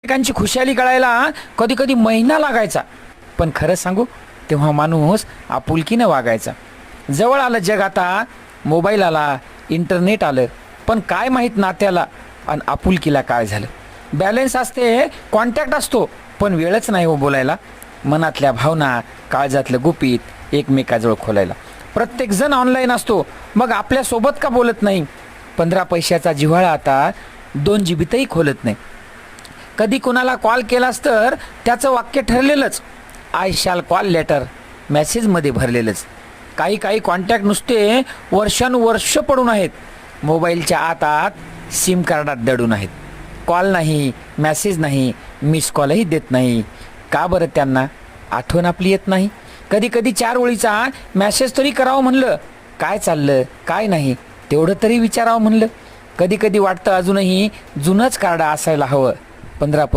एकमेकांची खुशाली कळायला कधी कधी महिना लागायचा, पण खरं सांगू तेव्हा माणूस आपुलकीनं वागायचा. जवळ आलं जग आता, मोबाईल आला, इंटरनेट आलं, पण काय माहीत नात्याला आणि आपुलकीला काय झालं. बॅलन्स असते, कॉन्टॅक्ट असतो, पण वेळच नाही हो बोलायला. मनातल्या भावना, काळजातलं गुपित एकमेकाजवळ खोलायला. प्रत्येकजण ऑनलाईन असतो, मग आपल्यासोबत का बोलत नाही. 15 पैशाचा जिव्हाळा आता 2 जीबीतही खोलत नाही. कधी कुणाला कॉल केलास तर त्याचं वाक्य ठरलेलंच, आय शॅल कॉल लेटर, मेसेजमध्ये भरलेलंच. काही कॉन्टॅक्ट नुसते वर्षानुवर्ष पडून आहेत, मोबाईलच्या आत सिम कार्डात दडून आहेत. कॉल नाही, मेसेज नाही, मिस कॉलही देत नाही. का बरं त्यांना आठवण आपली येत नाही. कधी कधी 4 ओळीचा मेसेज तरी करावं म्हणलं, काय चाललं काय नाही तेवढं तरी विचारावं म्हणलं. कधी कधी वाटतं अजूनही जुनंच कार्ड असायला हवं. 15